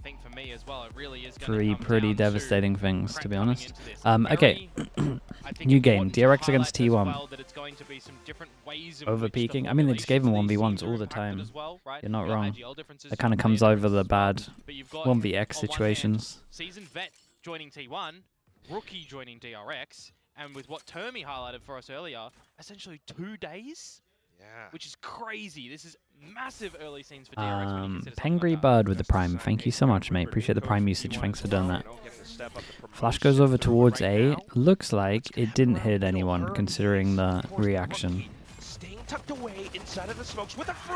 think for me as well, it really is Three pretty devastating things, to be honest. Okay, new game, DRX against T1. Over peaking. I mean, they just gave him 1v1s all the time. You're not wrong. That kind of comes over the bad 1vx situations. Seasoned vet joining T1, rookie joining DRX, and with what Termi highlighted for us earlier, essentially 2 days? Yeah. Which is crazy. This is massive early scenes for DRX. Pengry Bird with the Prime. Thank you so much, mate. Appreciate the Prime usage. Thanks for doing that. Flash goes over towards A. Looks like it didn't hit anyone, considering the reaction.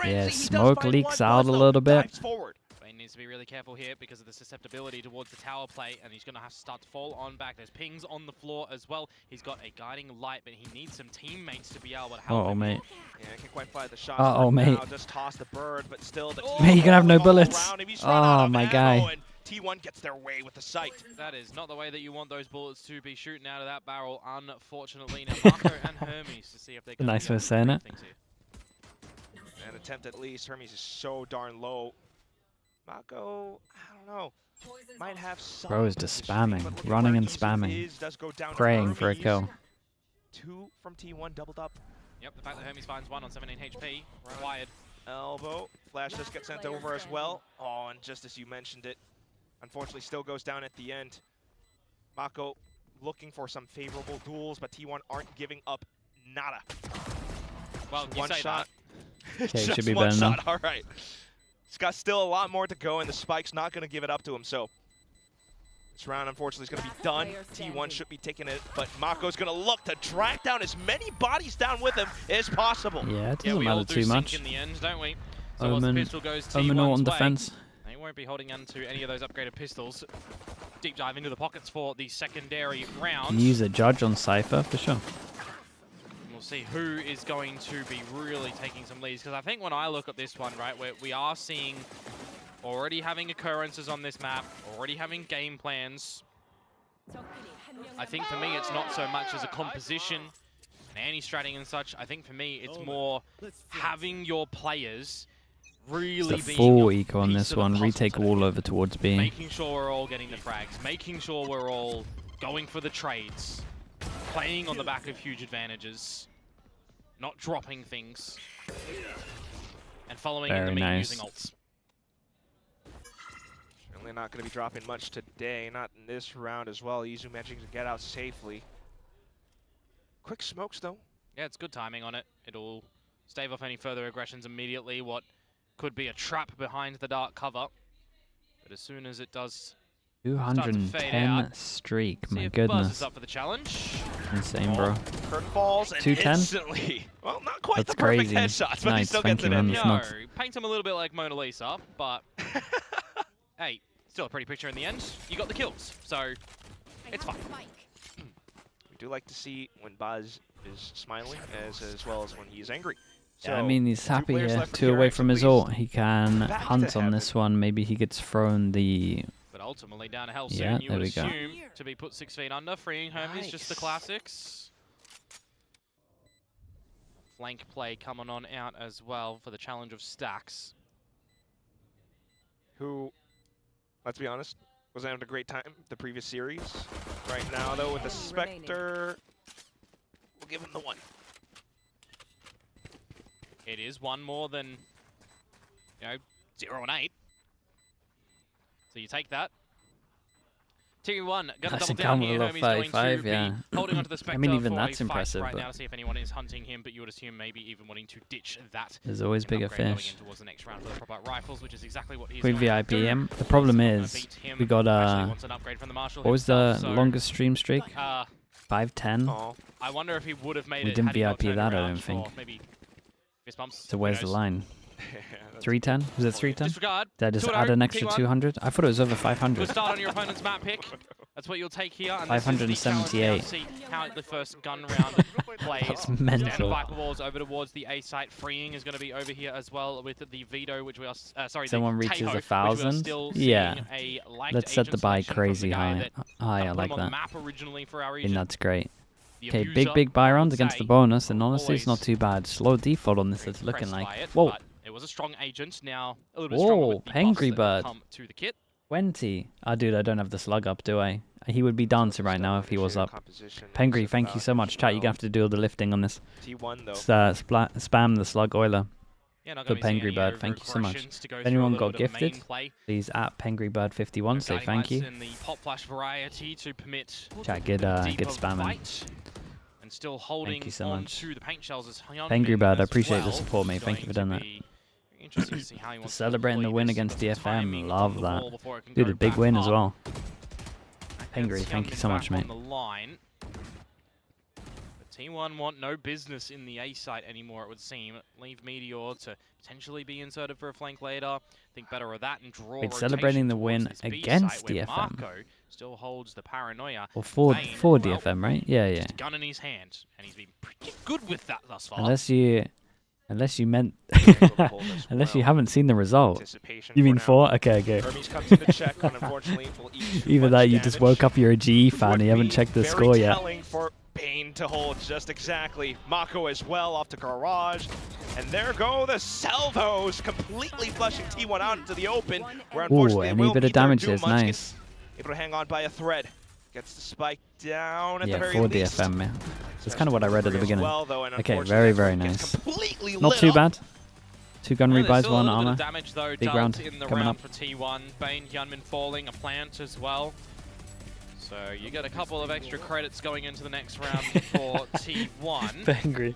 Yeah, smoke leaks out a little bit. Needs to be really careful here because of the susceptibility towards the tower play, and he's going to have to start to fall on back. There's pings on the floor as well. He's got a guiding light, but he needs some teammates to be able to help him. Mate. Yeah, I can't quite fire the shot. Mate. Just toss the bird, but still the mate, you can have no bullets. Oh, my guy. T1 gets their way with the sight. That is not the way that you want those bullets to be shooting out of that barrel, unfortunately. Now, Marco and Hermes to see if they can... Nice way of saying it. An attempt at least. Hermes is so darn low. Mako, I don't know, might have some... Bro is just spamming, running and spamming, praying for a kill. 2 from T1 doubled up. Yep, the fact that Hermes finds 1 on 17 HP, required. Elbow, flash just gets sent over as well. Oh, and just as you mentioned it, unfortunately still goes down at the end. Mako looking for some favorable duels, but T1 aren't giving up nada. Well, one shot. Okay, should be better now. All right. He's got still a lot more to go, and the spike's not going to give it up to him. So this round, unfortunately, is going to be done. T1 should be taking it, but Mako's going to look to drag down as many bodies down with him as possible. Yeah, it doesn't matter too much. In the end, don't we? So Omen, the pistol goes Omen on T1's defense. They won't be holding on to any of those upgraded pistols. Deep dive into the pockets for the secondary round. Can use a judge on Cypher for sure. We'll see who is going to be really taking some leads, because I think when I look at this one, right, where we are seeing already having occurrences on this map, already having game plans. I think for me it's not so much as a composition and anti-stratting and such. I think for me it's more having your players really it's a being full eco on this one. Retake wall over towards B. Making sure we're all getting the frags, making sure we're all going for the trades. Playing on the back of huge advantages, not dropping things, and following in the main using ults. Certainly not going to be dropping much today, not in this round as well. Izu managing to get out safely. Quick smokes though. Yeah, it's good timing on it. It'll stave off any further aggressions immediately. What could be a trap behind the dark cover, but as soon as it does. 210 streak, my goodness. Is up for the challenge. Insane, bro. Kurt falls and 210? Well, not quite That's the perfect crazy. headshots, but nice. he still gets it in. Paint him a little bit like Mona Lisa, but hey, still a pretty picture in the end. You got the kills, so it's fine. We do like to see when Buzz is smiling as well as when he is angry. So, yeah, I mean, he's happy here. 2 away from his ult. He can hunt on this one. Maybe he gets thrown the... But ultimately down to hell soon, yeah, you would assume to be put 6 feet under. Freeing Hermes, just the classics. Flank play coming on out as well for the challenge of Stacks. Who, let's be honest, was having a great time the previous series. Right now, though, with the Spectre, we'll give him the 1. It is 1 more than, 0 and 8. So you take that. T1 gonna double down here. Hermes going to be holding onto the Spectre. I mean, even for that's a impressive. Right now to see if anyone is hunting him, but you would assume maybe even wanting to ditch that. There's always bigger fish. Going towards the next round for the proper rifles, which is exactly what he's we VIP him. The problem is we got what was the longest stream streak? 510. I wonder if he would have made we it. Didn't VIP that, I don't think. Maybe fist bumps. So where's the line? 310? Was it 310? Disregard. Did I just add an extra 200? I thought it was over 500. Good start on your opponent's map pick. That's what you'll take here. And 578. See how the first gun round plays. That's mental. Viper walls over towards the A site. Freeing is going to be over here as well with the Veto, which we are sorry. Someone the reaches Tahoe, 1,000. Yeah. Let's set the buy crazy high. I like that. And that's great. Okay, big buy round against the bonus, and honestly, it's not too bad. Slow default on this. It's looking like. Whoa. It was a strong agent. Now a little bit stronger with the Angry Bird. come to the kit. 20. Ah, dude, I don't have the slug up, do I? He would be dancing right now if he was up. Pengri, thank you so much. Chat, you're going to have to do all the lifting on this. T1 though. Spam the slug oiler. Yeah, The Pengri Bird, thank you so much. If anyone got gifted, please at PengriBird51 say thank you. In the pop flash variety to permit Chat, good spamming. And still holding thank you so much. to the paint shells as Pengri Bird, I appreciate the support, mate. Thank you for doing that. Interesting to see how he wants Celebrating the win against DFM, love that. Dude, a big win as well. Pengri, thank you so much, mate. T1 want no business in the A site anymore, it would seem. Leave Meteor to potentially be inserted for a flank later. Think better of that and draw. Wait, celebrating the win against DFM. Marco still holds the paranoia. Or for DFM, right? Yeah, yeah. Gun in his hand, and he's been pretty good with that thus far. Unless you meant, unless you haven't seen the result. You mean 4? Okay, okay. Either that, you just woke up, you're a GE fan, and you haven't checked the score yet. Pain to hold just exactly. Mako as well off to Garage. And there go the salvos, completely flushing T1 out into the open. Where unfortunately any bit of damage is nice. Able to hang on by a thread. Gets the spike down at the very for least. DFM, man. That's kind of what I read at the beginning. Well, though, okay, very, very nice. Not too bad. 2 gun rebuys, 1 armor. Damage, though, big round in the coming round up. for T1. Bane, Hyunmin falling, a plant as well. So you get a couple of extra credits going into the next round for T1. Angry.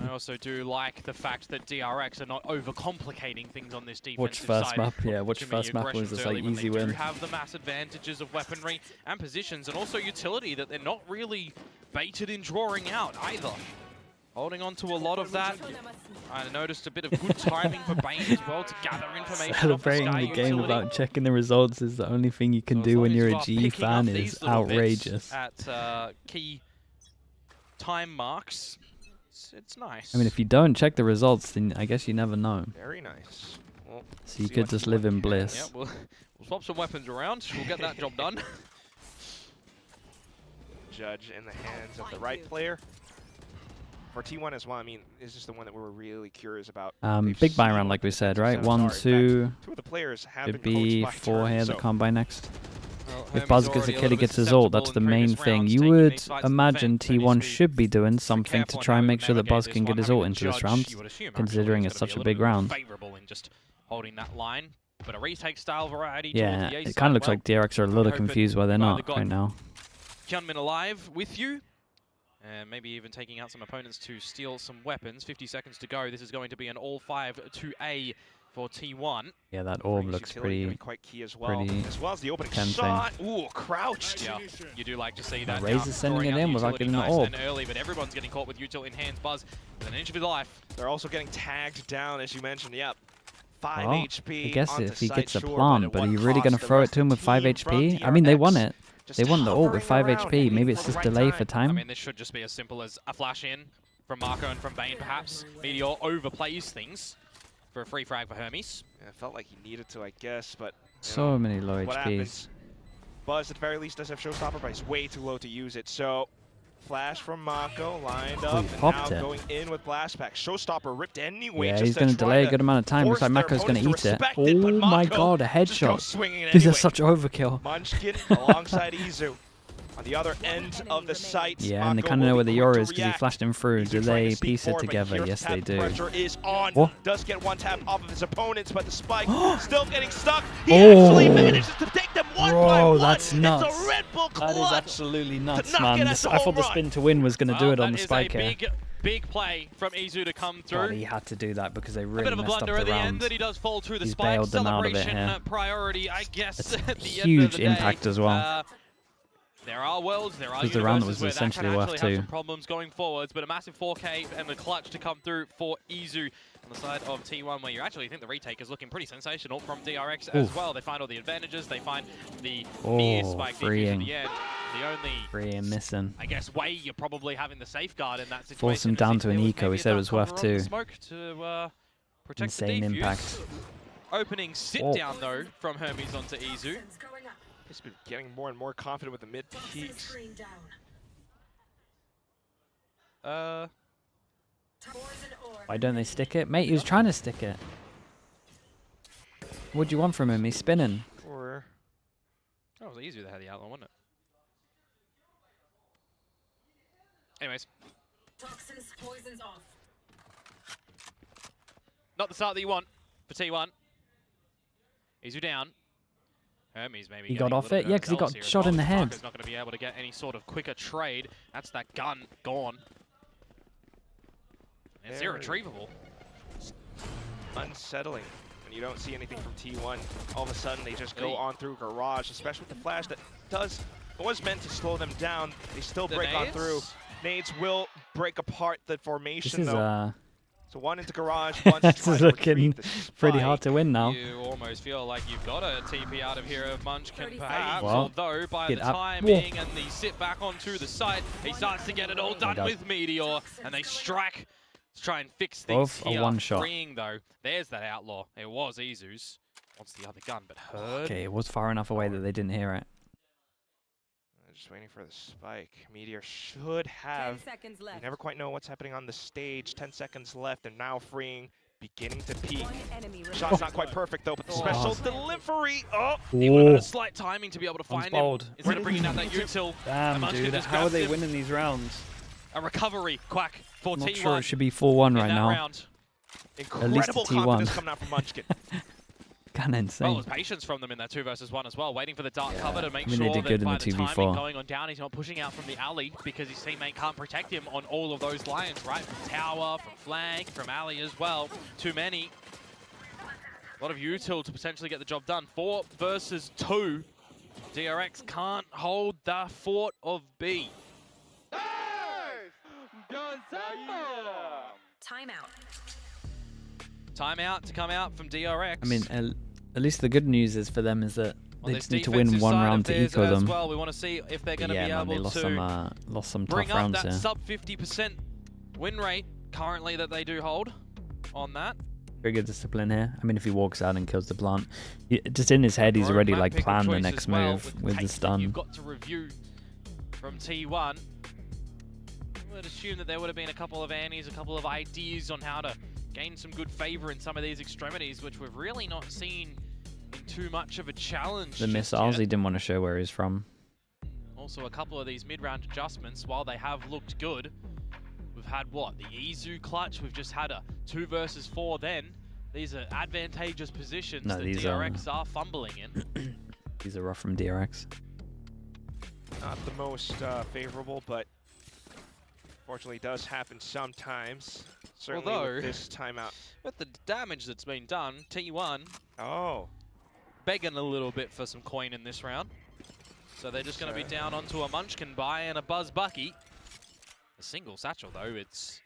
I also do like the fact that DRX are not overcomplicating things on this defensive Watch first side. map, yeah. Watch first map was just like easy win. They do have the mass advantages of weaponry and positions, and also utility that they're not really baited in drawing out either. Holding on to a lot of that. I noticed a bit of good timing for Bane as well to gather information. Celebrating the game without checking the results is the only thing you can do when you're a GE fan is outrageous. At key time marks, it's nice. I mean, if you don't check the results, then I guess you never know. Very nice. Well, so you could just live in bliss. Yeah, we'll swap some weapons around. We'll get that job done. Judge in the hands of the right player. For T1 as well, I mean, this is the one that we were really curious about. Big buy round, like we said, right? 1, 2. Two of the players have Could be 4 here that can't buy next. Well, if Buzz gets a kill, he gets his ult. That's the main thing. You would imagine T1 should be doing something to try and make sure that Buzz can get his ult into this round, considering it's such a big round. Just holding that line, but a retake style variety. Yeah, it kind of looks like DRX are a little confused why they're not right now. Hyunmin alive with you. And maybe even taking out some opponents to steal some weapons. 50 seconds to go. This is going to be an all 5-2A for T1. Yeah, that orb looks pretty quite key as well. As well as the opening tempting. shot. Ooh, crouched. Yeah, you do like to see that. Razor's sending it in without getting the orb. Early, but everyone's getting caught with util in hands. Buzz with an inch of his life. They're also getting tagged down, as you mentioned. Yep. 5 well, HP. I guess if he gets a sure, plant, but are you really going to throw it to him with 5 HP? I mean, they won it. They won the ult with 5 HP. Maybe it's just delay for time. I mean, this should just be as simple as a flash in from Marco and from Bane, perhaps. Meteor overplays things for a free frag for Hermes. Yeah, it felt like he needed to, I guess, but... So many low what HPs. Happens? Buzz, at the very least, does have Showstopper, but he's way too low to use it. So, flash from Mako, lined up, and now going in with Blast Pack. Showstopper ripped anyway. Yeah, he's going to delay a good amount of time. Looks like Mako's going to eat it. Oh my god, a headshot. Dude, that's such overkill. Munchkin alongside Izu. On the other end of the site, yeah, and they kind of know where the Yor is because he flashed him through. Do they piece it together? Yes, they do. Pressure is on. What? Does get one tap off of his opponents, but the spike still getting stuck. He actually manages to take them one by one. That's nuts. It's a Red Bull clutch. That is absolutely nuts, man. I thought the spin to win was going to do it on the spike here. Big play from Izu to come through. But he had to do that because they really messed up the round. A bit of a blunder at the end that he does fall through the spike. Bailed them out of it here. Priority, I guess. That's at the huge end of the impact day. as well. There are worlds, there are the round universes was where essentially that can worth actually have two. some problems going forwards, but a massive 4K and the clutch to come through for Izu on the side of T1, where you actually think the retake is looking pretty sensational from DRX as well. They find all the advantages, they find the near spike defuse at the end. The only free and missing. I guess way you're probably having the safeguard in that situation. Force him down to an eco, he said it was worth 2. Smoke to protect insane the defuse. Impact. Opening sit down though from Hermes onto Izu. He's been getting more and more confident with the mid peaks. Why don't they stick it? Mate, he was trying to stick it. What do you want from him? He's spinning. That was easy. They had the outlaw, wasn't it? Anyways. Toxins, poisons off. Not the start that you want for T1. Izu down. Hermes maybe. He got off it? Yeah, because he got shot in the head. He's not going to be able to get any sort of quicker trade. That's that gun gone. It's irretrievable. Unsettling. And you don't see anything from T1. All of a sudden, they just go on through Garage, especially with the flash that was meant to slow them down. They still break on through. Nades will break apart the formation, though. So one into Garage, one this is looking pretty hard to win now. You almost feel like you've got a TP out of here of Munchkin, perhaps. Well, although, by the timing and the sit back onto the site, he starts to get it all done with Meteor, and they strike to try and fix things here. One shot. Freeing, though. There's that outlaw. It was Izu's. Wants the other gun, but Herd. Okay, it was far enough away that they didn't hear it. Just waiting for the spike. Meteor should have. 10 seconds left. You never quite know what's happening on the stage. 10 seconds left, and now freeing, beginning to peak. Shot's not quite perfect though, but the special delivery. Oh, he would have had a slight timing to be able to find him. Instead Instead of bringing out that util. Damn, dude, how are they winning these rounds? A recovery, Quack, for T1. I'm not sure it should be 4-1 right now. Round. Incredible confidence coming out from Munchkin. Kind of insane. Well, there's patience from them in that 2-versus-1 as well, waiting for the dark cover to make sure they did good that by in the the 2v4. timing going on down, he's not pushing out from the alley because his teammate can't protect him on all of those lines, right? From tower, from flank, from alley as well. Too many. A lot of util to potentially get the job done. 4 versus 2. DRX can't hold the fort of B. Timeout. Timeout to come out from DRX. I mean, at least the good news is for them is that on they just need to win one round to eco them. Well, we want to see if they're going to be able they lost some bring tough up rounds that here. sub 50% win rate currently that they do hold on that. Very good discipline here. I mean, if he walks out and kills the plant, just in his head, he's already like planned the next move with the stun. You've got to review from T1. I would assume that there would have been a couple of annies, a couple of ideas on how to gain some good favor in some of these extremities, which we've really not seen in too much of a challenge. The missiles, he didn't want to show where he's from. Also, a couple of these mid-round adjustments, while they have looked good, we've had what? The Izu clutch, we've just had a 2 versus 4 then. These are advantageous positions that DRX are fumbling in. These are rough from DRX. Not the most favorable, but fortunately does happen sometimes. Certainly with this timeout. With the damage that's been done, T1 begging a little bit for some coin in this round. So they're just going to be down onto a Munchkin buy and a Buzz Bucky. A single satchel though, it's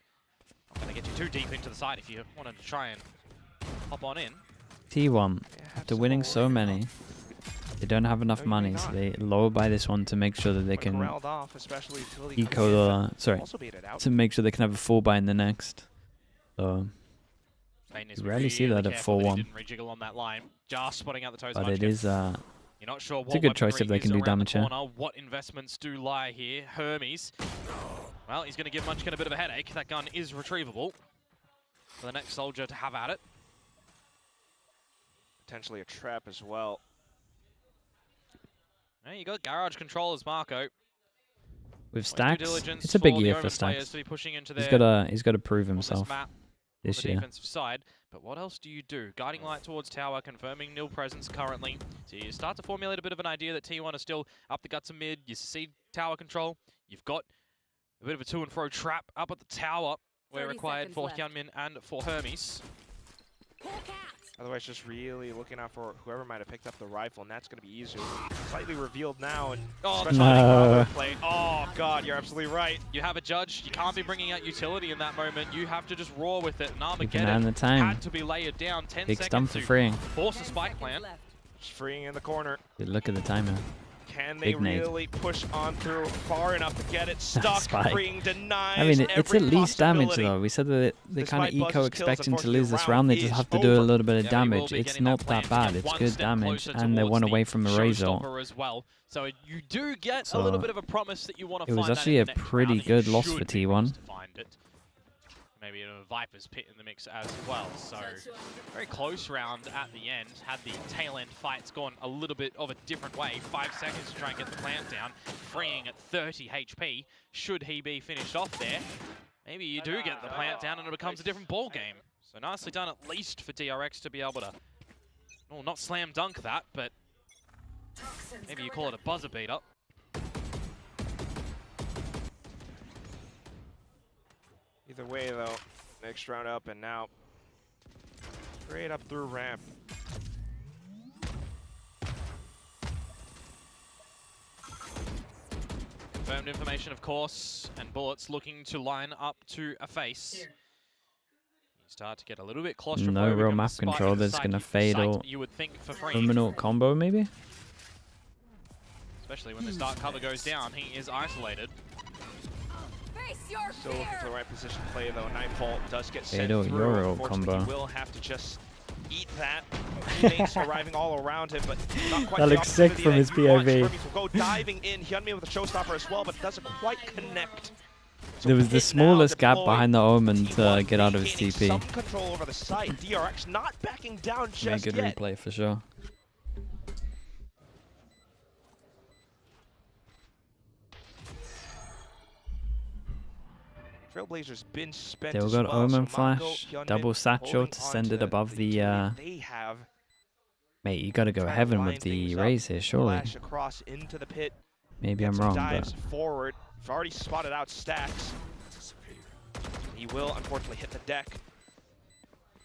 not going to get you too deep into the side if you wanted to try and hop on in. T1, after winning so many, they don't have enough money, so they lower by this one to make sure that they can eco to make sure they can have a full buy in the next. So you rarely see that at 4-1. Didn't rejiggle on that line, just spotting out the toes. But it is you're not sure it's a good choice if they can do damage here. What investments do lie here? Hermes. Well, he's going to give Munchkin a bit of a headache. That gun is retrievable for the next soldier to have at it. Potentially a trap as well. Now you got garage control as Marco. With Stacks, it's a big year for Stacks. He's got to prove himself this year. Defensive side, but what else do you do? Guiding light towards tower, confirming nil presence currently. So you start to formulate a bit of an idea that T1 is still up the guts of mid. You see tower control. You've got a bit of a to and fro trap up at the tower where required for Hyunmin and for Hermes. Otherwise, just really looking out for whoever might have picked up the rifle, and that's going to be Izu. Slightly revealed now, and play. Oh God, you're absolutely right. You have a judge. You can't be bringing out utility in that moment. You have to just roar with it. And Armageddon had to be layered down. 10 Big seconds stump for freeing. Force a spike plant. Just freeing in the corner. Good look at the timer. Can they really push on through far enough to get it stuck? Freeing denies. I mean, it's at least damage though. We said that they kind of eco expecting to lose this round. They just have to do a little bit of damage. It's not that bad. It's good damage, and they won away from a razor. So you do get a little bit of a promise that you want to find. It was actually a pretty good loss for T1. maybe a Viper's pit in the mix as well. So very close round at the end. Had the tail end fights gone a little bit of a different way. 5 seconds to try and get the plant down. Freeing at 30 HP. Should he be finished off there, maybe you do get the plant down and it becomes a different ball game. So nicely done, at least for DRX to be able to, well, not slam dunk that, but maybe you call it a buzzer beater. Either way, though, next round up and now straight up through ramp. Confirmed information, of course, and Bullets looking to line up to a face. You start to get a little bit claustrophobic. No real map control. That's gonna fade or you would think for free. criminal combo maybe. Especially when this dark cover goes down, he is isolated. Still looking for the right position play though. Nightfall does get sent Fado through. Euro Unfortunately, combo. he will have to just eat that. Teammates arriving all around him, but not quite That the looks sick opportunity from that his he wants. POV. Hermes will go diving in. Hyunmin with a showstopper as well, but doesn't quite connect. So There was the hit now, smallest gap deployed. behind the Omen to T1 get out of his regaining TP. some control over the site. DRX not backing down Made just good yet. replay for sure. Trailblazers been spent They'll as go well, Omen so Mako, flash, Hyunmin double satchel holding to send on it to above the. lead they have. Mate, you gotta go Trying to heaven line with the things up, raise here, surely. Flash across into the pit. Maybe Get I'm some wrong, dives but forward. We've already spotted out Stacks. He will unfortunately hit the deck.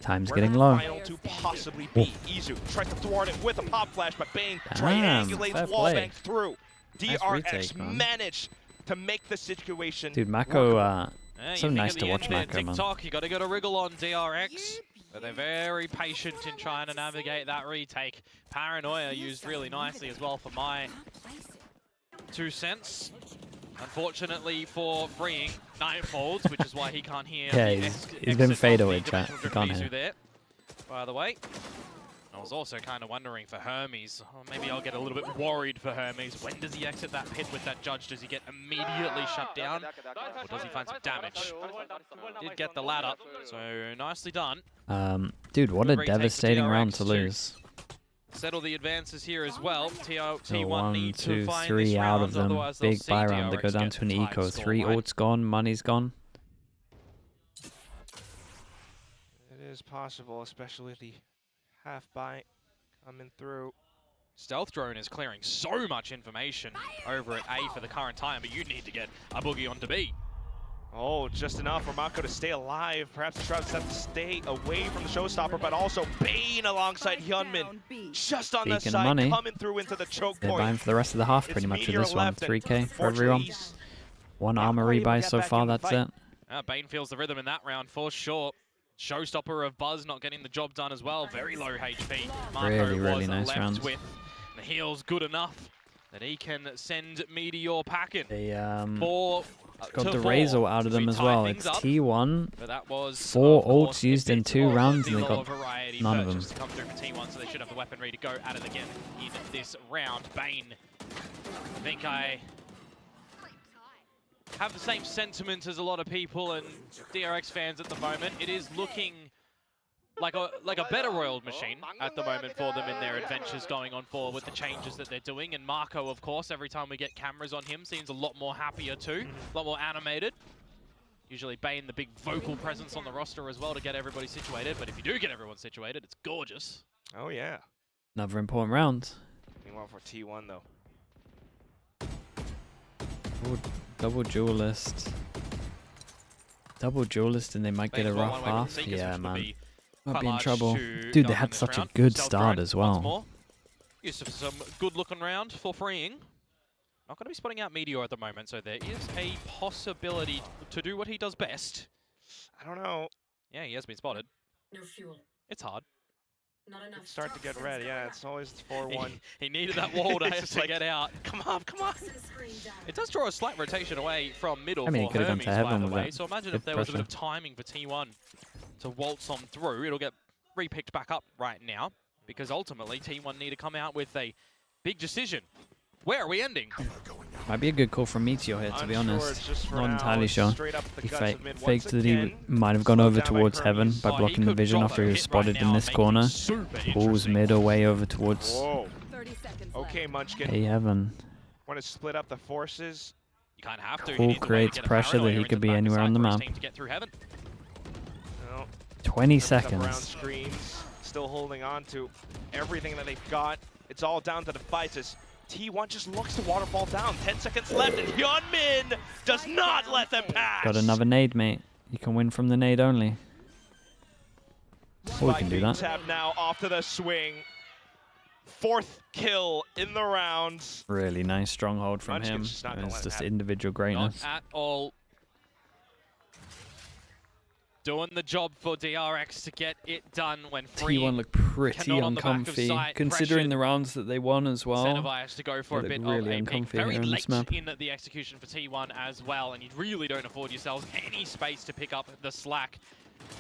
time's Where getting the low. final to possibly be. Izu tries to thwart it with a pop flash, but Bane Damn, triangulates fair wall play. bank through. Nice DRX retake, man. managed to make the situation. Dude, Mako, Yeah, so you think nice at to the watch end there, Mako, man. TikTok, you got to go to wriggle on DRX. But they're very patient in trying to navigate that retake. Paranoia used really nicely as well for my 2 cents. Unfortunately for freeing, Nightfalls, which is why he can't hear. Yeah, the he's been exit fade of the away, chat. dimensional He drift can't Izu hear. there. By the way, I was also kind of wondering for Hermes. Oh, maybe I'll get a little bit worried for Hermes. When does he exit that pit with that judge? Does he get immediately shut down? Or does he find some damage? Did get the ladder, so nicely done. Dude, what Good a retake for devastating round DRX to too. lose. Settle the advances here as well. T1 1, need 2, to find 3 this out round, of them. otherwise they'll Big see buy round. They DRX go down get to an the eco. tied 3 scoreline. ults gone, money's gone. It is possible, especially with the half buy coming through. Stealth Drone is clearing so much information over at A for the current time, but you need to get a boogie onto B. Oh, just enough for Mako to stay alive. Perhaps the Shrouds have to stay away from the showstopper, but also Bane alongside Hyunmin. Just on the Speaking of side, money, coming through into the choke They're buying point. for the rest of the half It's pretty much with Meteor this one. left, and 3k for everyone. unfortunately, he's One not armor quite able to rebuy get so back far, in the that's fight. it. Bane feels the rhythm in that round for sure. Showstopper of Buzz not getting the job done as well. Very low HP. Marco Really was nice left rounds. with the heals good enough that he can send Meteor packing. They Four got to the four Razor out of them we as tie well. things It's up. T1. But that was 4 of course, ults used a in bit 2 of rounds, the and they lower got variety none of them. purchase to come through for T1, so they should have the weapon ready to go at it again in this round. Bane, I think I have the same sentiment as a lot of people and DRX fans at the moment. It is looking like a better oiled machine at the moment for them in their adventures going on forward with the changes that they're doing. And Marco, of course, every time we get cameras on him, seems a lot more happier too, a lot more animated. Usually Bane, the big vocal presence on the roster as well to get everybody situated. But if you do get everyone situated, it's gorgeous. Oh, yeah. Another important round. Meanwhile, for T1, though. Ooh, double duelist. Double duelist and they might get a Bane's got rough one way with half. the Seekers, Yeah, which would man. be Might quite be in large trouble. to Dude, go they in had this such a round. good Stealth start Drone as once well. more. Use of some good looking round for freeing. Not going to be spotting out Meteor at the moment, so there is a possibility to do what he does best. I don't know. Yeah, he has been spotted. No fuel. It's hard. Not enough. Good start to get toxins red. Yeah, going it's always 4-1. He needed that wall to, It's just to like- get out. Come on, come on. Toxin screen down. It does draw a slight rotation away from middle I mean, he for could've gone Hermes, to by heaven the with way. that. So imagine Good if there was a bit pressure. of timing for T1 to waltz on through. It'll get re-picked back up right now because ultimately T1 need to come out with a big decision. Where are we ending? Might be a good call from Meteor here, to be honest. Not entirely sure. He faked that he might have gone over towards Heaven by blocking the vision after he was spotted in this corner. Pulls mid away over towards Okay, Munchkin. A Heaven. Want to split up the forces? You kind of have to. Pool creates pressure that he could be anywhere on the map. Well, 20 Brown seconds. screens, still holding on to everything that they've got. It's all down to the fights as T1 just looks to waterfall down. 10 seconds left, and Hyunmin does not let them pass. Got another nade, mate. You can win from the nade only. Oh, we can do that. Tab now off to the swing. 4th kill in the round. Really nice stronghold from him. It's just individual greatness. Not at all. Doing the job for DRX to get it done when free. T1 looked pretty uncomfy, considering the rounds that they won as well. Incentivized to go for a bit really of a pick. Very in late map. in the execution for T1 as well, and you really don't afford yourselves any space to pick up the slack.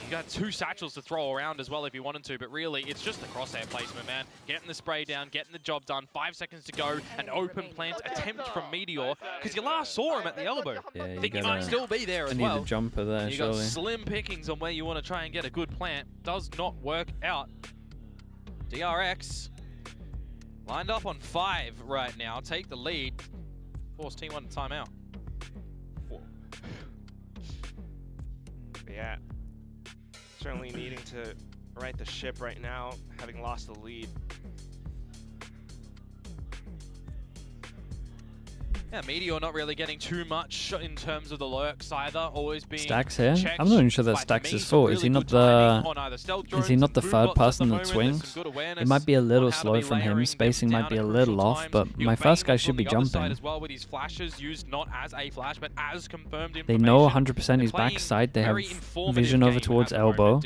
You got 2 satchels to throw around as well if you wanted to, but really it's just the crosshair placement, man. Getting the spray down, getting the job done. 5 seconds to go. An open plant attempt from Meteor, because you last saw him at the elbow. Yeah, I think he might still be there as well. I need a jumper there, You surely. got slim pickings on where you want to try and get a good plant. Does not work out. DRX lined up on 5 right now. Take the lead. Force T1 to timeout. Yeah. Certainly needing to right the ship right now, having lost the lead. Yeah, Meteor not really getting too much in terms of the lurks either. Always being Stacks here? checked. I'm not even sure that Stacks is full. Is he not the third person that swings? It might be a little slow from him. Spacing might be a little off, but my first guy should be jumping. As well with his flashes used not as a flash, but as confirmed they know 100% he's backside. They have vision over towards elbow.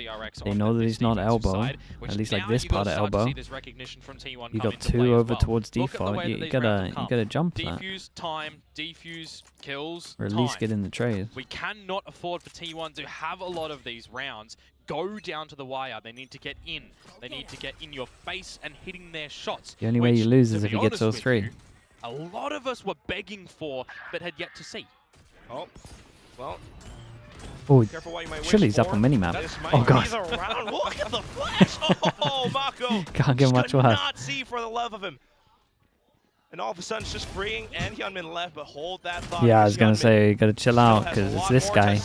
They know that he's not elbow, at least like this part of elbow. You got 2 over towards default. You gotta jump that. Defuse, kills, or at least get in the trade. We cannot afford for T1 to have a lot of these rounds go down to the wire. They need to get in. They need to get in your face and hitting their shots. The only way you lose is if he gets those 3. A lot of us were begging for, but had yet to see. Oh, well. Oh, Chili's up on minimap. Oh god. Look at the flash! Oh, Mako! Can't get much worse. Not see for the love of him. And all of a sudden it's just freeing, and Hyunmin left, but hold that thought. Yeah, I was gonna say, you gotta chill out, because it's this guy.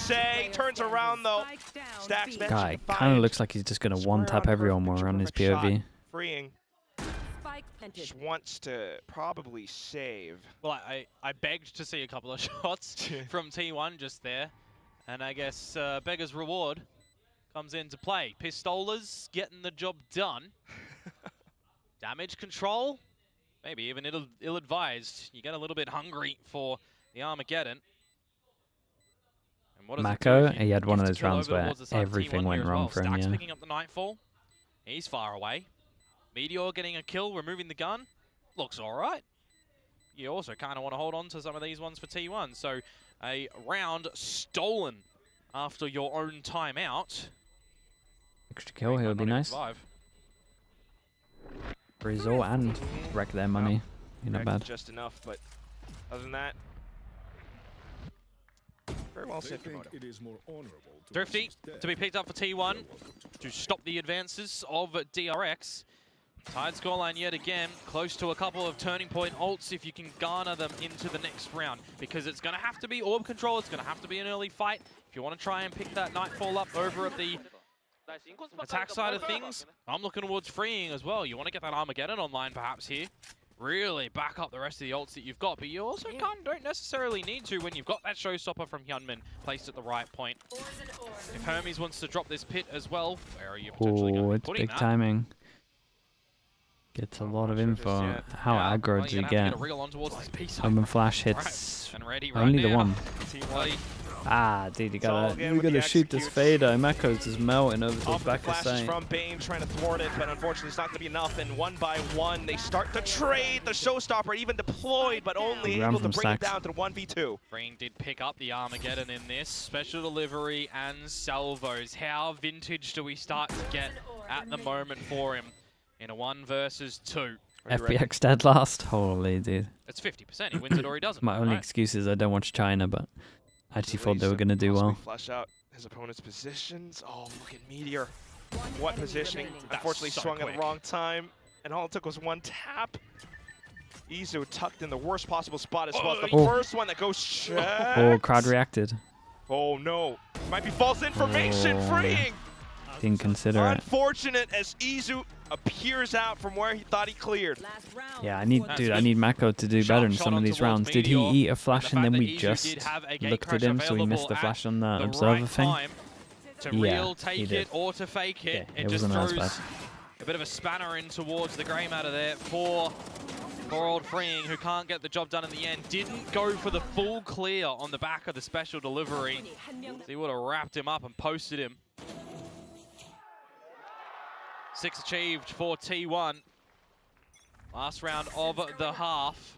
Turns around though. Stacks guy kind of looks like he's just gonna one-tap everyone while we're on his POV. Freeing. Just wants to probably save. Well, I begged to see a couple of shots from T1 just there. And I guess Beggar's Reward comes into play. Pistolas getting the job done. Damage control. Maybe even ill-advised. You get a little bit hungry for the Armageddon. And what Mako, he had one of those rounds where everything went wrong for him, Stacks picking up the Nightfall. He's far away. Meteor getting a kill, removing the gun. Looks all right. You also kind of want to hold on to some of these ones for T1. So a round stolen after your own timeout. Extra kill here would be nice. Result and wreck their money. You're not bad. Just enough, but other than that, very well said. Thrifty to be picked up for T1 to stop the advances of DRX. Tied scoreline yet again, close to a couple of turning point ults if you can garner them into the next round, because it's going to have to be orb control, it's going to have to be an early fight. If you want to try and pick that Nightfall up over at the attack side of things, I'm looking towards freeing as well. You want to get that Armageddon online perhaps here. Really back up the rest of the ults that you've got, but you also don't necessarily need to when you've got that showstopper from Hyunmin placed at the right point. If Hermes wants to drop this pit as well, where are you potentially going to be putting it's big timing. Gets a lot of info. How aggro does he get? Omen flash hits only the one. Ah, dude, you gotta shoot this fader. Mako's just melting over to the back of sight. From Bane trying to thwart it, but unfortunately it's not gonna be enough. And one by one, they start to trade. The showstopper even deployed, but only able to bring it down to 1v2. Freeing did pick up the Armageddon in this. Special delivery and salvos. How vintage do we start to get at the moment for him? In a 1 versus 2. FBX dead last. Holy dude. It's 50%. He wins it or he doesn't. My only right? excuse is I don't watch China, but I actually thought they were going to do well. Flush out his opponent's positions. Oh, look at Meteor. What positioning? That's Unfortunately, so swung quick. at the wrong time, and all it took was one tap. Izu tucked in the worst possible spot as well. It's the first one that goes checked. Oh, crowd reacted. Oh no, might be false information. Freeing. Didn't consider it. Unfortunate as Izu appears out from where he thought he cleared. Yeah, I need Mako to do better in some of these rounds. Did he eat a flash and then we just looked at him so he missed the flash on the observer thing? To Yeah, take he did. it or to fake it. Yeah, it just wasn't as throws bad. a bit of a spanner in towards the Grey Matter there. Poor old Freeing, who can't get the job done in the end. Didn't go for the full clear on the back of the special delivery. So he would have wrapped him up and posted him. 6 achieved for T1. Last round of the half.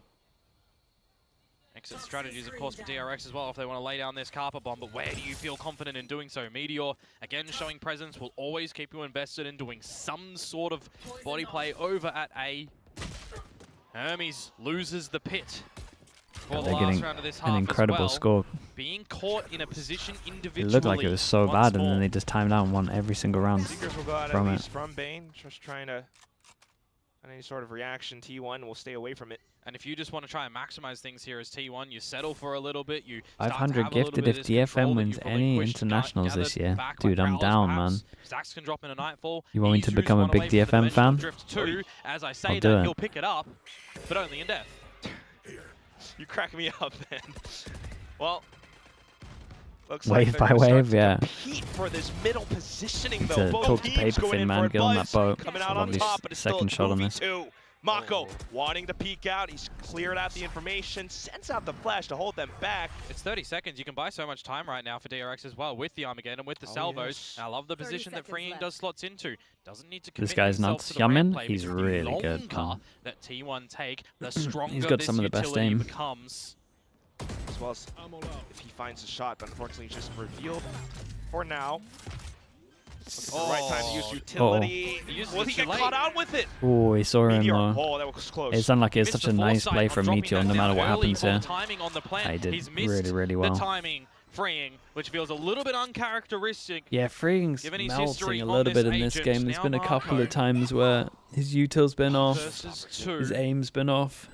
Exit strategies, of course, for DRX as well if they want to lay down this carpet bomb, but where do you feel confident in doing so? Meteor, again, showing presence, will always keep you invested in doing some sort of body play over at A. Hermes loses the pit for the last round of this half an incredible as well. score. Being caught in a position individually. It looked like it was so bad, and then they just timed out and won every single round Seekers will go out from at it. least from Bane, just trying to find any sort of reaction. T1 will stay away from it. And if you just want to try and maximize things here as T1, you settle for a little bit. You start to 500 have a little gifted bit if of this control DFM that wins you've any relinquished, internationals this gathered year. back Dude, like I'm Prowlers, down, perhaps. man. Stacks can drop in a Nightfall. You want me to Izu's become a one big away from the DFM dimensional fan? Drift too. As I say I'll do that, it. he'll pick it up, but only in death. You crack me up, man. Well, looks Wave like by they're gonna wave, start to yeah. compete for this middle positioning, Need though. to Both talk to teams going Paperfin, in man. for a Get on that buzz. boat. Coming It's out a on lovely top, but it's still a second shot on this. 2v2. Mako wanting to peek out. He's cleared out the information, sends out the flash to hold them back. It's 30 seconds. You can buy so much time right now for DRX as well with the Armageddon, with the salvos. And I love the position that Freeing does slots into. Doesn't need to commit This guy's himself nuts. to the ramp Yamin, play, he's because the really good, longer man. that T1 take, the stronger He's got this some of the best utility aim. becomes. As well as if he finds a shot, but unfortunately he's just revealed for now. Looking for the right time to use utility. Will he get caught out with it? Oh, he saw him Meteor. though. Oh, that was close. It's unlucky. It's Missed such a the nice foresight play on from dropping Meteor, that no matter down what early. happens Poor here. timing on the plan. He did He's missed really, really well. the timing. Freeing, which feels a little bit uncharacteristic. Yeah, Freeing's Given his melting history a on little this bit in this agent, game. There's now been a couple Mako of times where his util's been off, versus 2. his aim's been off.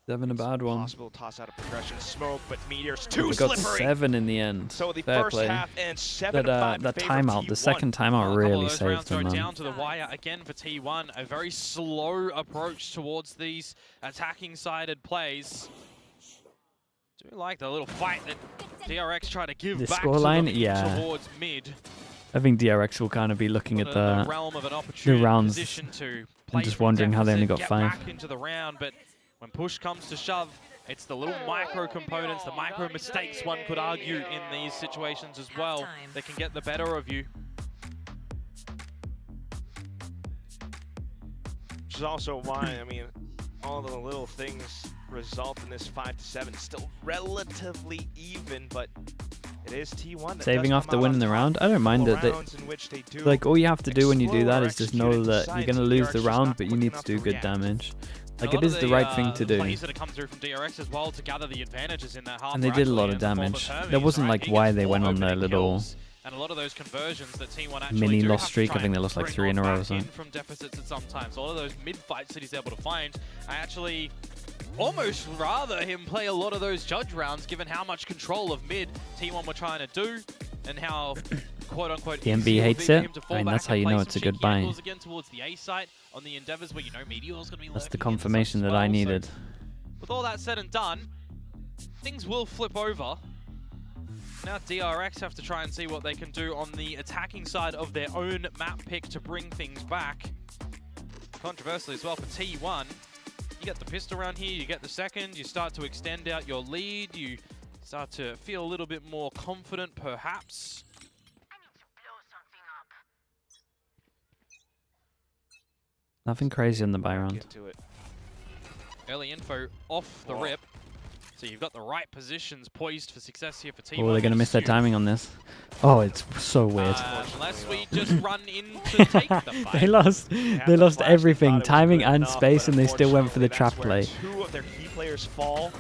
He's having a bad one. Possible toss out of progression smoke, but Meteor's too We got slippery. 7 in the end. So the Fair first play. half and 7 to 5 That in favor of timeout, the T1. second timeout A couple really of those saved rounds go them, man. down to the wire again for T1. A very slow approach towards these attacking-sided plays. Do like the little fight that DRX tried to give The back to scoreline? them Yeah. towards mid. I think DRX will kind of be looking at In the realm of an opportunity rounds position to and play just from wondering how they only deficit, got get 5. back into the round, but when push comes to shove, it's the little micro components, the micro mistakes one could argue in these situations as well that can get the better of you. Which is also why, I mean, all the little things result in this 5-7. Still relatively even, but it is T1 that Saving does off come the out win on in the top. round? I don't mind it. Couple rounds in which they do Like, all you have to do when you do that is just know explode or that execute you're going to it. lose the DRX is round, not but you quick need enough to do to good react. damage. A Like, lot it of is the right thing to do. plays that have come through from DRX as well to gather the advantages in that half. And they did a lot of damage. There wasn't like why they went on their little and a lot of those conversions that T1 actually mini do loss have to streak. try I think they and lost like bring 3 in a on row or back in something. from deficits at some times. A lot of those mid fights that he's able to find, I actually almost rather him play a lot of those judge rounds, given how much control of mid T1 were trying to do, and how quote-unquote The easy MB would hates be for it. him to fall I mean, back that's how and you play know some it's a good cheeky buy. angles again towards the A site on the endeavors where you know Meteor's going to be That's the lurking in confirmation as that I well. So needed. with all that said and done, things will flip over. Now DRX have to try and see what they can do on the attacking side of their own map pick to bring things back. Controversially as well for T1, you get the pistol round here, you get the second, you start to extend out your lead, you start to feel a little bit more confident perhaps. Nothing crazy in the buy round. Get to it. Early info off the rip. So you've got the right positions poised for success here for T1. Oh, they're going to miss their timing on this. Oh, it's so weird. Unless we just run in to take the fight. They lost everything, timing and space, and they still went for the trap play. Two of their key players fall.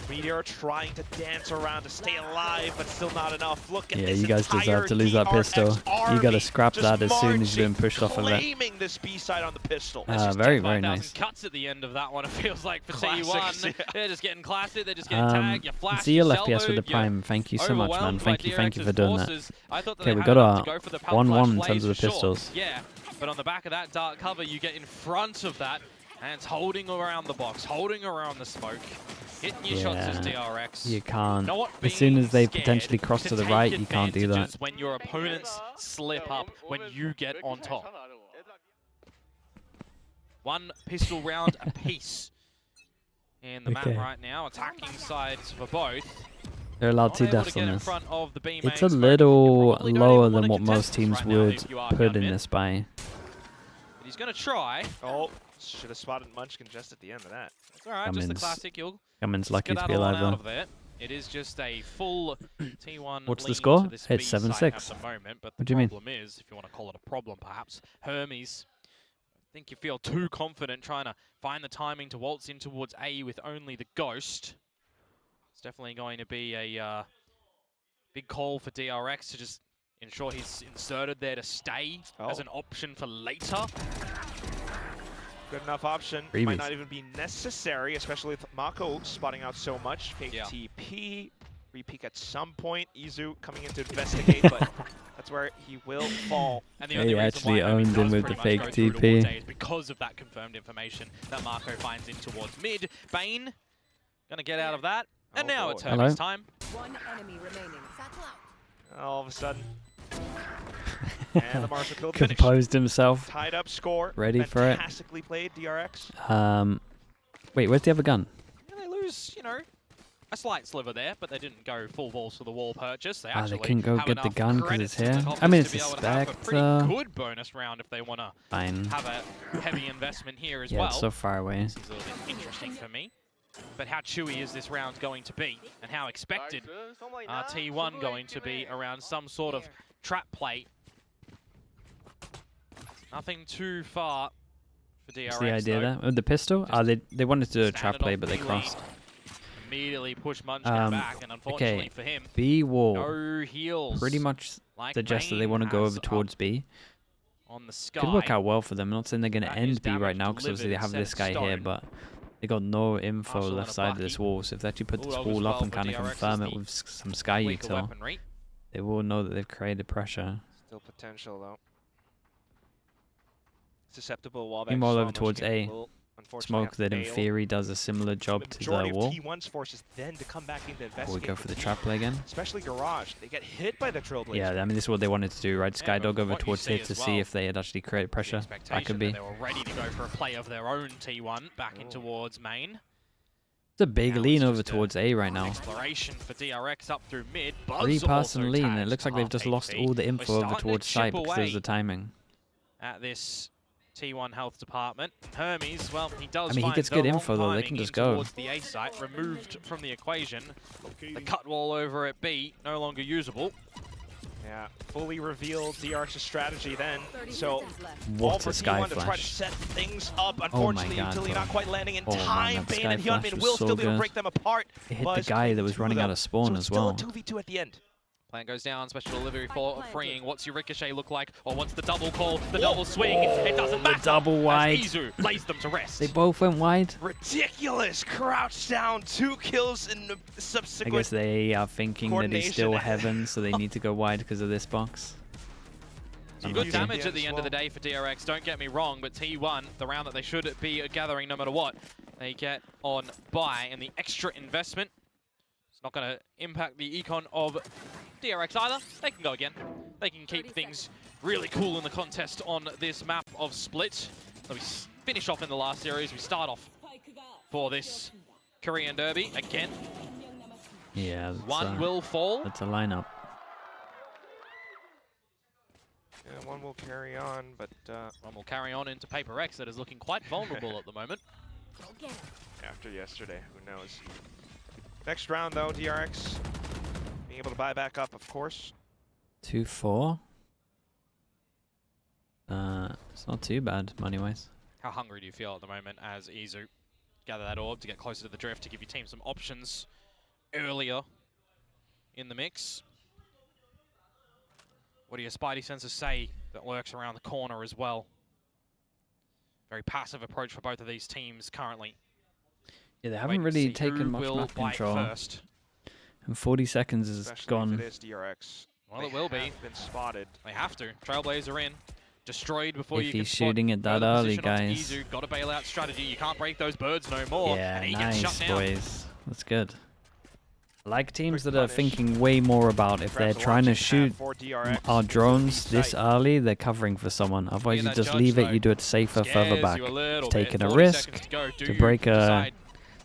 Meteor trying to dance around to stay alive, but still not enough. Look at this. You guys deserve to lose that pistol. You got to scrap that as soon as you're being pushed off of it. Claiming this B side on the pistol. Very, very nice. Cuts at the end of that one. It feels like for Classics, T1, they're just getting classic. They're just getting tagged. You flash. See your FPS with the prime. Thank you so much, man. Thank you for doing that. Okay, we got our 1-1 in terms of the pistols. Yeah, but on the back of that dark cover, you get in front of that, and it's holding around the box, holding around the smoke. Hitting your shots as DRX. You can't. As soon as they potentially cross to the right, you can't do that. When your opponents slip up, when you get on top. One pistol round apiece in the map right now. Attacking sides for both. They're allowed 2 deaths on this. It's a little lower than what most teams would put in this buy. But he's going to try. Oh, should have spotted Munchkin just at the end of that. It's alright, just the classic. Cummins lucky to be alive though. It is just a full T1. What's the score? It's 7-6. At the moment, but what do you mean? The problem is, if you want to call it a problem, perhaps Hermes. I think you feel too confident trying to find the timing to waltz in towards A with only the Ghost. It's definitely going to be a big call for DRX to just ensure he's inserted there to stay as an option for later. Good enough option. Might not even be necessary, especially with Mako spotting out so much. Fake TP, re-peek at some point. Izu coming in to investigate, but that's where he will fall. And the only actually owned him with the fake TP. Is because of that confirmed information that Mako finds in towards mid. Bane gonna get out of that, and now it's Hermes time. One enemy remaining. All of a sudden. And the Marshall kill composed himself. Tied up score. Ready for it. Fantastically played, DRX. Wait, where's the other gun? Yeah, they lose, you know, a slight sliver there, but they didn't go full balls to the wall purchase. They actually they couldn't go get the gun because it's here. I mean, it's a Spectre. Pretty good bonus round if they want to have a heavy investment here as well. Yeah, it's so far away. This is a little bit interesting for me. But how chewy is this round going to be? And how expected are T1 going to be around some sort of trap play? Nothing too far for DRX. What's the idea there? With the pistol? They wanted to do a trap play, but they crossed. Immediately push Munchkin back, and unfortunately for him, B wall. No heals. Pretty much suggests that they want to go over towards B. On the sky. Could work out well for them. I'm not saying they're going to end B right now, because obviously they have this guy here, but they got no info left side of this wall. So if they actually put this wall up and kind of confirm it with some Sky util, they will know that they've created pressure. Still potential though. Susceptible wall. Team all over towards A. Smoke that in theory does a similar job to the wall. T1's forces then to come back into investigate. We go for the trap play again. Especially Garage. They get hit by the Trailblazer. Yeah, I mean, this is what they wanted to do, right? Skydog over towards here to see if they had actually created pressure. That could be. They were ready to go for a play of their own T1 back in towards main. It's a big lean over towards A right now. Exploration for DRX up through mid. 3-person lean. It looks like they've just lost all the info over towards site because of the timing. At this T1 health department. Hermes, well, he does. I mean, he gets good info though. They can just go. Towards the A site, removed from the equation. The cut wall over at B, no longer usable. Yeah, fully revealed DRX's strategy then. So, what a Sky T1 to try to set things up. Unfortunately, utility not quite landing in time. Bane and Hyunmin will still be able to break them apart. It hit the guy that was running out of spawn as well. Still a 2v2 at the end. Plan goes down, special delivery for freeing. What's your ricochet look like? Or what's the double call, the double swing? It doesn't matter. The double wide. Izu lays them to rest. They both went wide. Ridiculous. Crouch down, 2 kills in the subsequent. I guess they are thinking that he's still heaven, so they need to go wide because of this box. Some good damage at the end of the day for DRX, don't get me wrong, but T1, the round that they should be gathering no matter what, they get on buy, and the extra investment, it's not going to impact the econ of DRX either. They can go again. They can keep things really cool in the contest on this map of Split. So we finish off in the last series. We start off for this Korean Derby again. Yeah, one will fall. That's a lineup. Yeah, one will carry on, but one will carry on into Paper X that is looking quite vulnerable at the moment. After yesterday, who knows? Next round, though, DRX being able to buy back up, of course. 2-4. It's not too bad, money-wise. How hungry do you feel at the moment as Izu gather that orb to get closer to the drift to give your team some options earlier in the mix? What do your spidey senses say that lurks around the corner as well? Very passive approach for both of these teams currently. Yeah, they haven't really taken much map control. First. And 40 seconds is gone. If it is DRX. Well, it will be. Been spotted. They have to. Trailblazer in. Destroyed before if you can he's shooting it that early, guys. Got a bailout strategy. You can't break those birds no more. Yeah, and he nice, gets shut down. boys. That's good. I like teams that are thinking way more about if they're trying to shoot our drones this early, they're covering for someone. Otherwise, you just leave it, you do it safer further back. Taking a risk to break a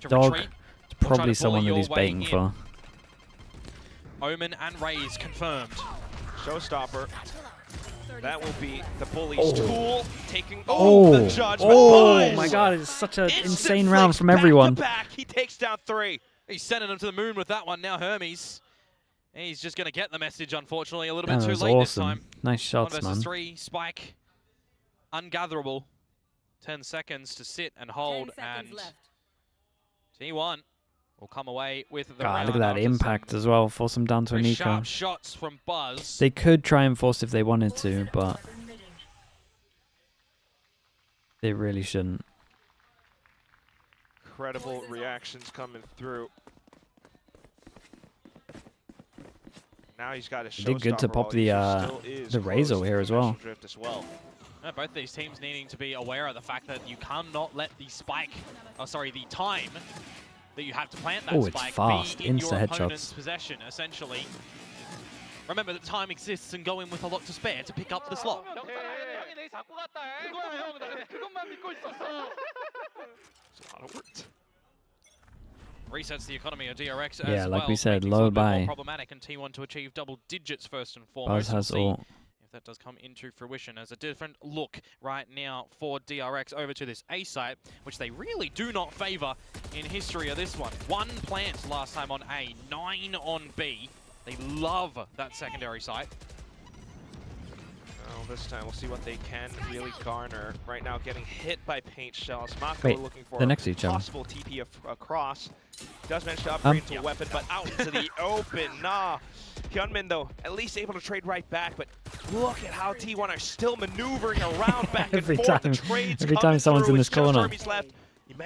dog. It's probably someone that he's baiting for. Omen and Raze confirmed. Showstopper. That will be the bully's tool taking the judgment. Oh my god, it's such an insane round from everyone. Back. He takes down 3. He's sending him to the moon with that one. Now Hermes, he's just going to get the message, unfortunately, a little bit too late this time. Nice shots, 1 man. versus 3, Spike, ungatherable. 10 seconds to sit and hold, and T1 will come away with the round. Look at that impact as well. Force him down to a Nico. Sharp shots from Buzz. They could try and force if they wanted to, but they really shouldn't. Incredible reactions coming through. Now he's got a showstopper. Did good to pop the Razor here as well. Both these teams needing to be aware of the fact that you cannot let the spike, the time that you have to plant that spike fast. be in your Insta opponent's headshots. possession, essentially. Remember that time exists and go in with a lot to spare to pick up the slot. Resets the economy of DRX as well. Yeah, like we said, making it a low bit more buy. problematic, and T1 to achieve double digits first and foremost. Buzz has we'll ult. see if that does come into fruition as a different look right now for DRX over to this A site, which they really do not favor in history of this one. 1 plant last time on A, 9 on B. They love that secondary site. Well, this time we'll see what they can really garner. Right now getting hit by paint shells. Mako Wait, looking for they're next to each other. possible TP across. Does manage to upgrade to a weapon, but out into the open. Nah. Hyunmin, though, at least able to trade right back, but look at how T1 are still maneuvering around back and forth. Every time someone's in this corner,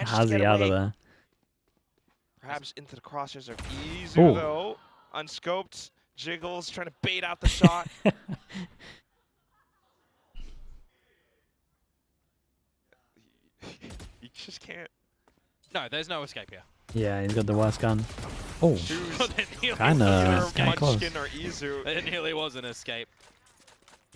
how's he out of there? Perhaps into the crosshairs of Izu, though. Unscoped, jiggles, trying to bait out the shot. You just can't. No, there's no escape here. Yeah, he's got the worst gun. Oh, kind of close. It nearly was an escape.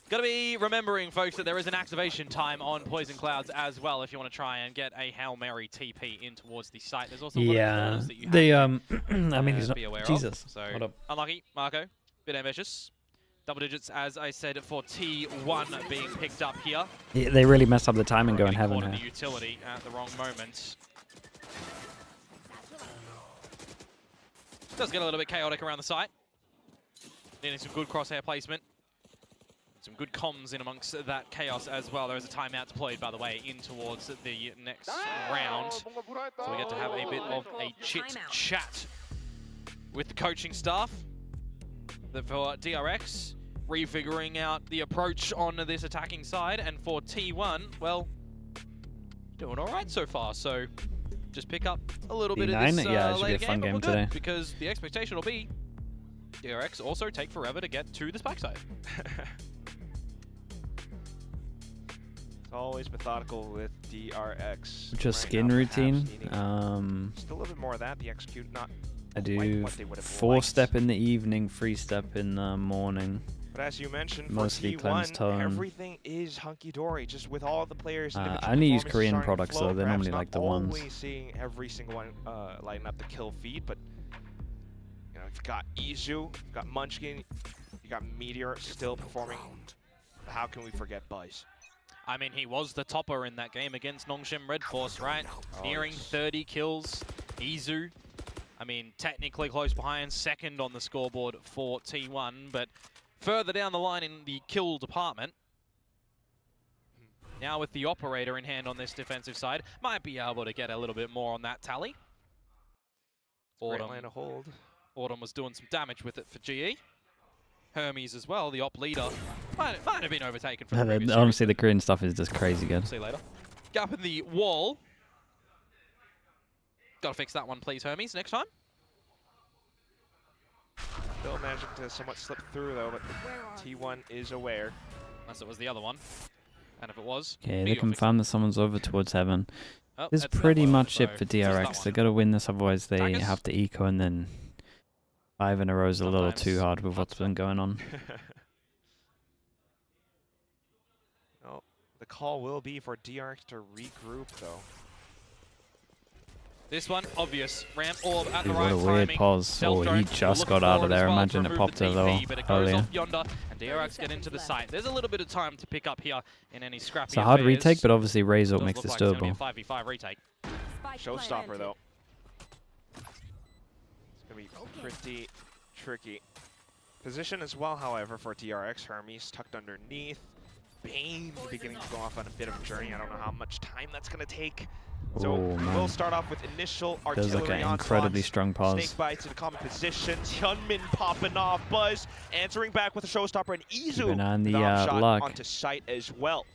Gotta be remembering, folks, that there is an activation time on Poison Clouds as well if you want to try and get a Hail Mary TP in towards the site. There's also a lot of corners that you have to I mean, he's not. be aware Jesus. of. So unlucky, Marco. Bit ambitious. Double digits, as I said, for T1 being picked up here. Yeah, they really messed up the timing going heaven here. here. The utility at the wrong moment. Does get a little bit chaotic around the site. Needing some good crosshair placement. Some good comms in amongst that chaos as well. There is a timeout deployed, by the way, in towards the next round. So we get to have a bit of a chit-chat with the coaching staff. For DRX, refiguring out the approach on this attacking side. And for T1, well, doing all right so far. So just pick up a little bit of this yeah, it should be later a fun game today. Because the expectation will be DRX also take forever to get to the spike side. It's always methodical with DRX. Just skin routine. Still a little bit more of that. The execute not. I do 4-step in the evening, 3-step in the morning. But as you mentioned, mostly for cleanse T1, tone. everything is hunky-dory. Just with all of the players. I only use Korean products, though. They're normally like the ones. Always seeing every single one lighten up the kill feed, but you know, you've got Izu, you've got Munchkin, you got Meteor still performing. How can we forget Buzz? I mean, he was the topper in that game against Nongshim Red Force, right? Nearing 30 kills. Izu I mean, technically close behind, second on the scoreboard for T1, but further down the line in the kill department. Now with the operator in hand on this defensive side, might be able to get a little bit more on that tally. Line of hold. Autumn was doing some damage with it for GE. Hermes as well, the op leader, might have been overtaken from the previous honestly, the Korean stuff is just crazy good. See you later. Gap in the wall. Gotta fix that one, please, Hermes, next time. Still managing to somewhat slip through, though, but T1 is aware. Unless it was the other one. And if it was... Okay, they confirm that someone's over towards heaven. Oh, this is pretty much it for DRX. They gotta win this, otherwise they have to eco, and then 5 in a row is a little too hard with what's been going on. Well, the call will be for DRX to regroup, though. This one, obvious. Ramp orb at the Dude, right what a weird timing. pause. Oh, he just got out of there. Imagine it popped her though but it goes earlier. off yonder, and DRX get into the site. There's a little bit of time to pick up here in any scrappy It's a hard affairs. retake, but obviously Razor Does makes look this like it's gonna doable. be a 5v5 retake. Showstopper, though. It's going to be pretty tricky. Position as well, however, for DRX. Hermes tucked underneath. Bane beginning to go off on a bit of a journey. I don't know how much time that's going to take. So we'll start off with initial artillery Feels like an incredibly strong pause. Snake bites in a common position. Hyunmin popping off. Buzz answering back with a showstopper, and Izu on the shot luck. onto site as well.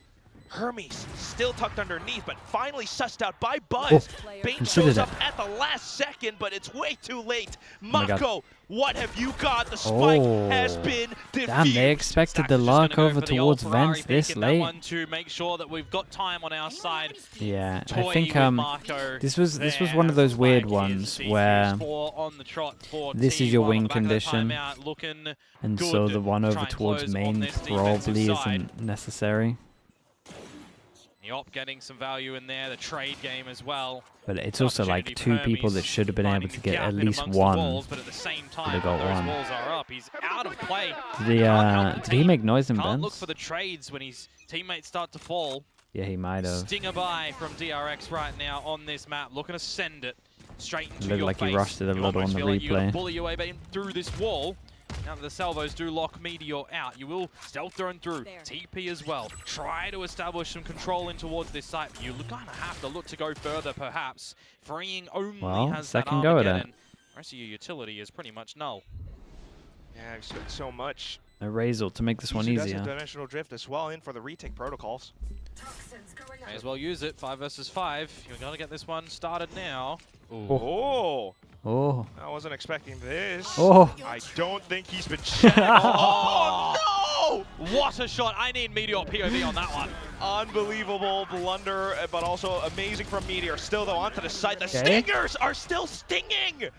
Hermes still tucked underneath, but finally sussed out by Buzz. Oh, Bane considered shows it. up at the last second, but it's way too late. my God. Mako, what have you got? The spike has been defused. Damn, they expected the luck over towards Vents this late. One to make sure that we've got time on our side. Yeah, I Toy think with Marco this was there. one of those weird Spike ones is where defused on the trot for this is your T1 win on the back of that condition, timeout, looking and good so the one to over try and towards close on main this defensive probably side. isn't necessary. The op getting some value in there, the trade game as well. But it's also like 2 people that should have been able to get at least one. Walls, but at the same time, They got those one. walls are up. He's out of play. Did he make noise in Can't look Vents? for the trades when his teammates start to fall. Yeah, he might have. Stinger by from DRX right now on this map, looking to send it straight into Looked your like face. he rushed it a You little on almost the feel like you gotta replay. bully your way through this wall. Now that the salvos do lock Meteor out, you will stealth thrown through. TP as well. Try to establish some control in towards this site, but you kind of have to look to go further, perhaps. Freeing only has second that go at Armageddon. The rest of your utility is pretty much null. Yeah, I've spent so much. A Razor to make this one Izu does easier. have Dimensional Drift as well in for the retake protocols. May as well use it. 5 versus 5. You're going to get this one started now. Ooh. Oh. Oh. I wasn't expecting this. Oh. I don't think he's been checking. Oh, no! What a shot. I need Meteor POV on that one. Unbelievable blunder, but also amazing from Meteor. Still, though, onto the site. The Stingers are still stinging!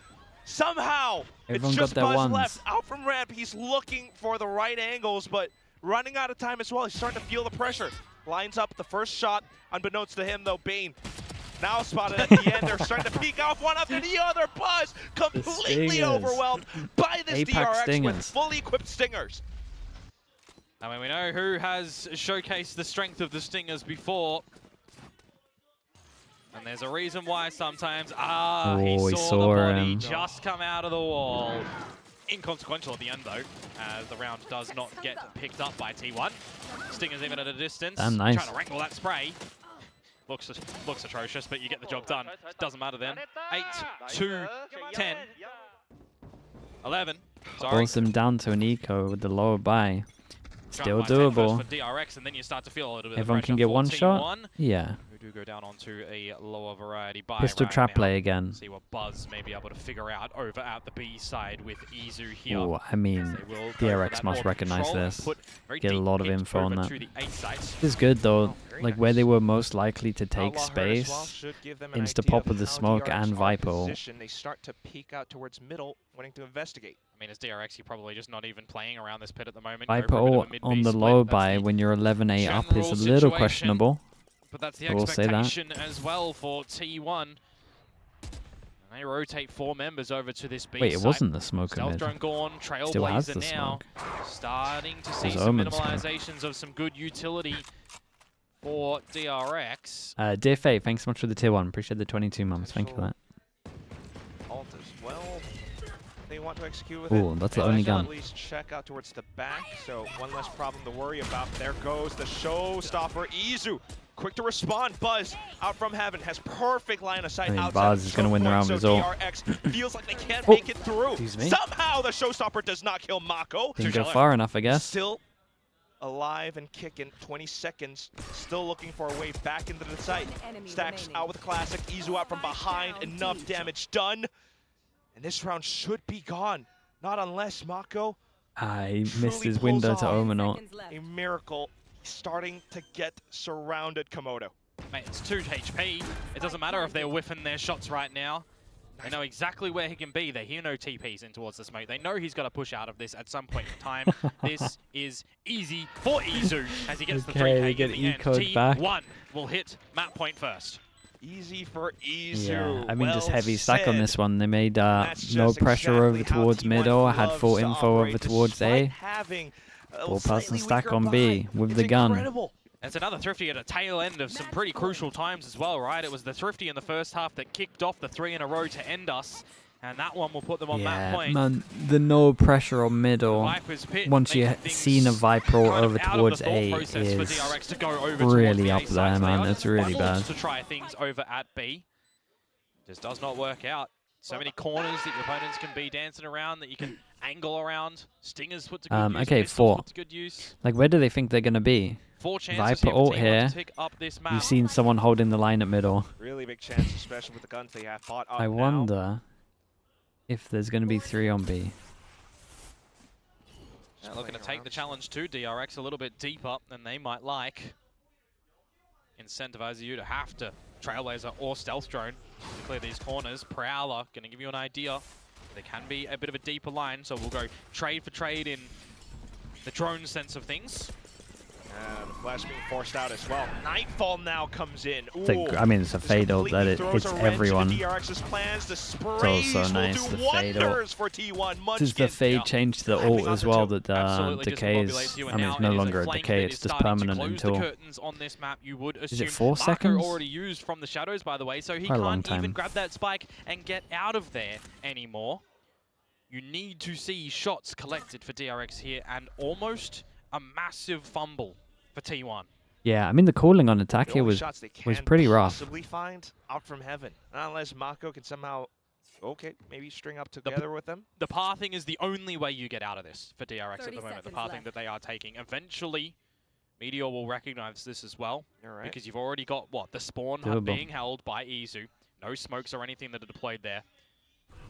Somehow. Everyone it's got just their Buzz ones. left. Out from ramp, he's looking for the right angles, but running out of time as well. He's starting to feel the pressure. Lines up the first shot, unbeknownst to him, though. Bane now spotted at the end. They're starting to peek off one after the other. Buzz completely overwhelmed by this Apex DRX Stingers. with fully equipped Stingers. I mean, we know who has showcased the strength of the Stingers before. And there's a reason why sometimes. He saw the body just come out of the wall. Inconsequential at the end, though, as the round does not get picked up by T1. Stingers even at a distance. Damn nice. Trying to wrangle that spray. Looks atrocious, but you get the job done. Doesn't matter then. 8, 2, 10, 11. Sorry. Pulls him down to an eco with the lower buy. Still Try and find 10 doable. first for DRX, and then you start to feel a little bit Everyone of can pressure get for one T1, shot. Yeah. Who do go down onto a lower variety buy Pistol right trap now. play again. See what Buzz may be able to figure out over at the B side with Izu here. Oh, I mean, They will go for DRX that must orb recognize control and this. put very Get a deep lot of hit info on over that. to the A site. This is good though. very Like nice. where they were most likely to take Outlaw Herd as space. well should give them an Insta idea pop of with the how smoke DRX and are Viper ult. positioned. They start to peek out towards middle, wanting to investigate. I mean, as DRX, you're probably just not even playing around this pit at the moment. Viper Go for a bit of a ult mid-B on the split. low That's buy the when you're 11-8 up is a general little situation. questionable. But that's the I will say that. expectation as well for T1. And they rotate 4 members over to this B Wait, it site. wasn't the smoke Stealth mid. drone gone, Still has the Trailblazer now. smoke. Starting to see There's some Omen smoke. minimalizations of some good utility for DRX. Dear Faye, thanks so much for the tier 1. Appreciate the 22 months. Thank you for that. Alt as well. to execute with Ooh, it. that's the only gun. At least check out towards the back, so one less problem to worry about. There goes the showstopper, Izu. Quick to respond. Buzz out from heaven has perfect line of sight. Buzz is going to win the round so result. DRX feels like they can't make it through. Excuse me. Somehow the showstopper does not kill Mako. Didn't go far enough, I guess. Still alive and kicking. 20 seconds. Still looking for a way back into the site. Stacks out with the classic. Izu out from behind. Enough damage done. And this round should be gone. Not unless Mako He missed his window to Omanot. a miracle. He's starting to get surrounded, Komodo. Mate, it's 2 HP. It doesn't matter if they're whiffing their shots right now. They know exactly where he can be. They hear no TPs in towards the smoke. They know he's got to push out of this at some point in time. This is easy for Izu as he gets the 3K they get in the end. ecoed back. T1 will hit map point first. Easy for Izu. Yeah, I mean, just well heavy stack on said. this one. They made That's no just pressure exactly over how towards T1 mid or had loves full to info over operate, towards despite A. having a Four-person slightly stack weaker on B buy. with It's the gun. incredible. It's another Thrifty at a tail end of some pretty crucial times as well, right? It was the Thrifty in the first half that kicked off the 3 in a row to end us. And that one will put them on map point. Man, the no pressure on mid or Viper's pit once you making seen a things Viper kind of over out of the towards thought A process for is DRX to go over really towards up the A there, side. So they man. are It's really forced bad. to try things over at B. Just does not work out. So many corners that your opponents can be dancing around, that you can angle around. Stingers put to good use. Okay, pistols 4. put to good use. Like, where do they think they're going to be? 4 chances Viper for ult T1 here. to pick up this map. You've seen someone holding the line at middle. Really big chance, especially with the guns they have bought up I now. wonder if there's going to be 3 on B. Yeah, looking to take the challenge to DRX a little bit deeper than they might like. Incentivize you to have to Trailblazer or Stealth Drone to clear these corners. Prowler going to give you an idea. There can be a bit of a deeper line, so we'll go trade for trade in the drone sense of things. And the flash being forced out as well. Nightfall now comes in. I mean, it's a fade ult that it hits everyone. DRX's plans. The It's sprays also nice, will do the fade ult. wonders for T1. Does the fade Yeah. change to the Climbing ult as onto well two. that Absolutely decays? discombobulates you, I and mean, it's now no it is longer a flank decay, that it's is just starting to permanent close until... the curtains on this map. You would assume Is it 4 Marco seconds? already used from the shadows, by the way, so he Quite a long can't even time. grab that spike and get out of there anymore. You need to see shots collected for DRX here, and almost a massive fumble for T1. Yeah, I mean, the calling on attack The here only was shots they was can pretty rough. possibly find out from heaven. Not unless Mako can somehow, maybe string up together with them. The pathing is the only way you get out of this for DRX at the moment, the pathing left. that they are taking. Eventually, Meteor will recognize this as well, All right. because you've already got, what, the spawn hub Doable. being held by Izu. No smokes or anything that are deployed there.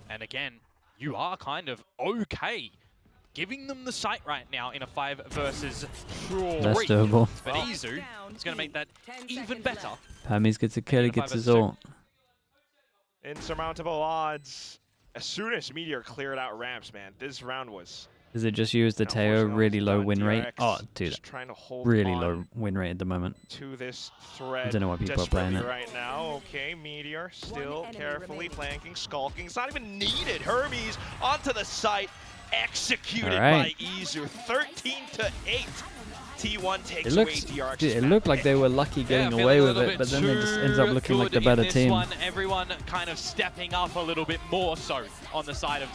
And again, you are kind of okay giving them the sight right now in a 5 versus 3. That's doable. But Izu is going to make that even better. Hermes gets a kill, he gets his ult. Insurmountable odds. As soon as Meteor cleared out ramps, man, this round was Does it just use the Teo unfortunately really low done. win rate? DRX Oh, dude, just trying to hold really on low win rate at the moment. to this thread. I don't know why people are playing desperately it. right now. Okay, Meteor still enemy carefully remaining. flanking, skulking. It's not even needed. Hermes onto the site, executed All right. by Izu. 13-8. T1 takes It away looks, DRX. dude, it looked like they were lucky getting away with it, but then they just ends up looking like the better team. Everyone kind of stepping up a little bit more so on the side of